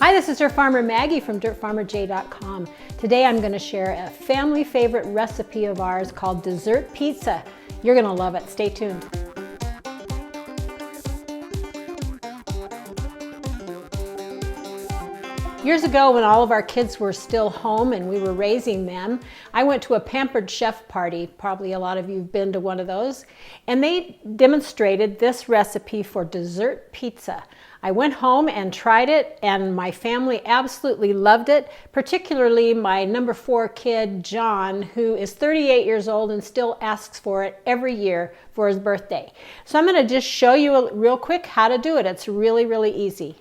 Hi, this is Dirt Farmer Maggie from dirtfarmerj.com. Today I'm going to share a family favorite recipe of ours called dessert pizza. You're going to love it. Stay tuned. Years ago, when all of our kids were still home and we were raising them, I went to a Pampered Chef party. Probably a lot of you have been to one of those. And they demonstrated this recipe for dessert pizza. I went home and tried it, and my family absolutely loved it, particularly my number 4 kid, John, who is 38 years old and still asks for it every year for his birthday. So I'm going to just show you real quick how to do it. It's really, really easy.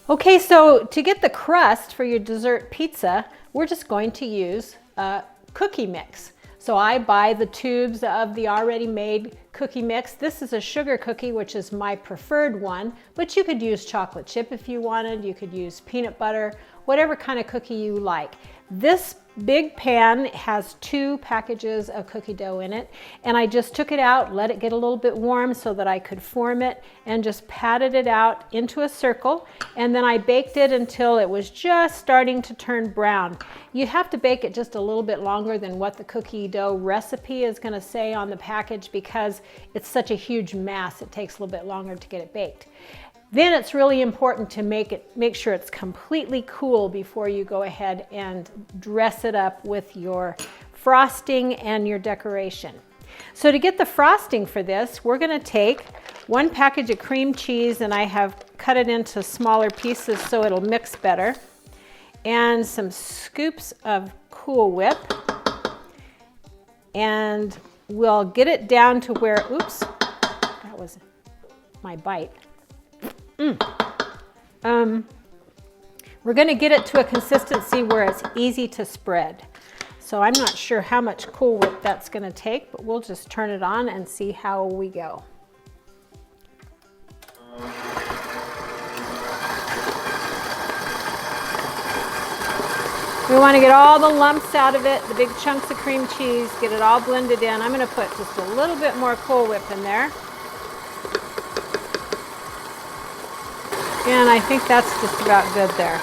Okay, so to get the crust for your dessert pizza, we're just going to use a cookie mix. So I buy the tubes of the already made cookie mix. This is a sugar cookie, which is my preferred one, but you could use chocolate chip if you wanted. You could use peanut butter, whatever kind of cookie you like. This big pan has 2 packages of cookie dough in it, and I just took it out, let it get a little bit warm so that I could form it, and just patted it out into a circle, and then I baked it until it was just starting to turn brown. You have to bake it just a little bit longer than what the cookie dough recipe is going to say on the package because it's such a huge mass. It takes a little bit longer to get it baked. Then it's really important to make sure it's completely cool before you go ahead and dress it up with your frosting and your decoration. So to get the frosting for this, we're going to take 1 package of cream cheese, and I have cut it into smaller pieces so it'll mix better, and some scoops of Cool Whip, and we'll get it down to where, oops, that was my bite. We're going to get it to a consistency where it's easy to spread. So I'm not sure how much Cool Whip that's going to take, but we'll just turn it on and see how we go. We want to get all the lumps out of it, the big chunks of cream cheese, get it all blended in. I'm going to put just a little bit more Cool Whip in there. And I think that's just about good there.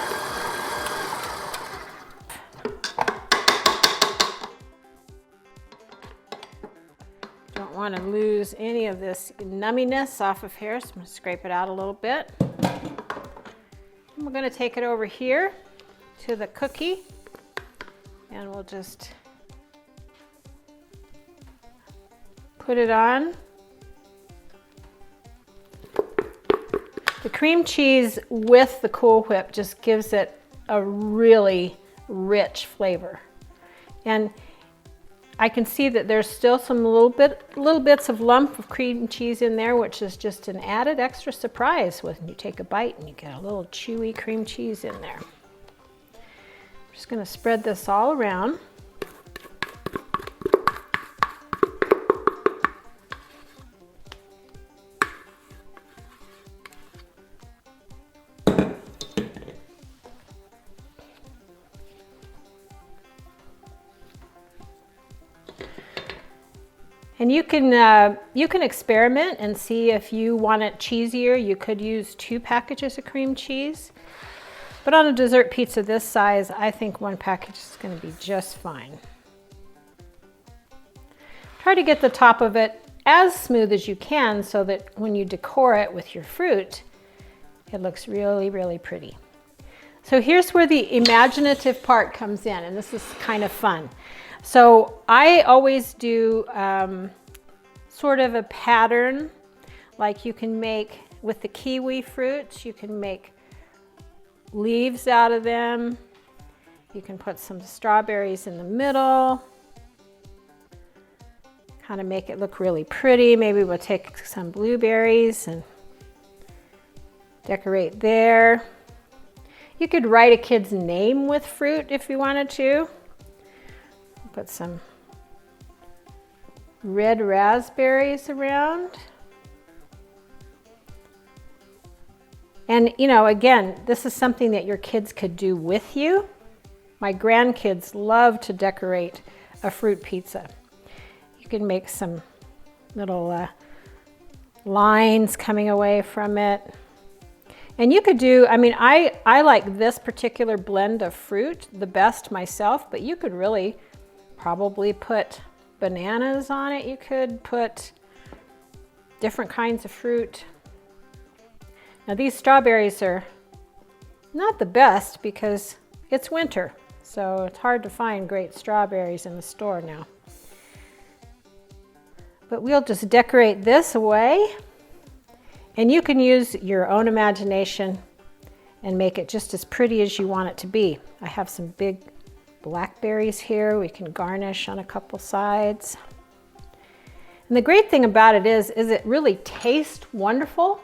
Don't want to lose any of this numminess off of here, so I'm going to scrape it out a little bit. And we're going to take it over here to the cookie, and we'll just put it on. The cream cheese with the Cool Whip just gives it a really rich flavor. And I can see that there's still some little bits of lump of cream cheese in there, which is just an added extra surprise when you take a bite and you get a little chewy cream cheese in there. I'm just going to spread this all around. And you can experiment and see if you want it cheesier. You could use 2 packages of cream cheese. But on a dessert pizza this size, I think 1 package is going to be just fine. Try to get the top of it as smooth as you can so that when you decor it with your fruit, it looks really, really pretty. So here's where the imaginative part comes in, and this is kind of fun. So I always do sort of a pattern, like you can make with the kiwi fruits. You can make leaves out of them. You can put some strawberries in the middle, kind of make it look really pretty. Maybe we'll take some blueberries and decorate there. You could write a kid's name with fruit if you wanted to. Put some red raspberries around. And, you know, again, this is something that your kids could do with you. My grandkids love to decorate a fruit pizza. You can make some little lines coming away from it. And you could do, I mean, I like this particular blend of fruit the best myself, but you could really probably put bananas on it. You could put different kinds of fruit. Now these strawberries are not the best because it's winter, so it's hard to find great strawberries in the store now. But we'll just decorate this away, and you can use your own imagination and make it just as pretty as you want it to be. I have some big blackberries here. We can garnish on a couple sides. And the great thing about it is it really tastes wonderful.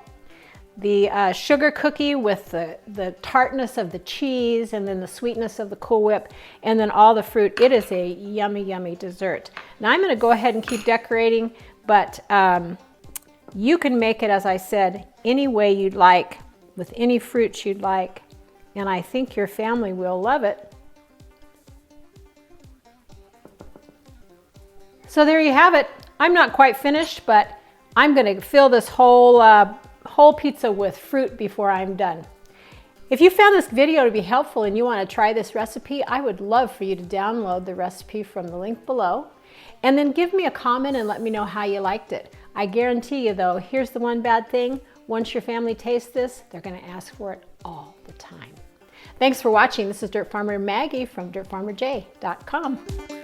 The sugar cookie with the tartness of the cheese and then the sweetness of the Cool Whip and then all the fruit. It is a yummy, yummy dessert. Now I'm going to go ahead and keep decorating, but you can make it, as I said, any way you'd like, with any fruits you'd like, and I think your family will love it. So there you have it. I'm not quite finished, but I'm going to fill this whole pizza with fruit before I'm done. If you found this video to be helpful and you want to try this recipe, I would love for you to download the recipe from the link below and then give me a comment and let me know how you liked it. I guarantee you though, here's the one bad thing, once your family tastes this, they're going to ask for it all the time. Thanks for watching. This is Dirt Farmer Maggie from dirtfarmerj.com.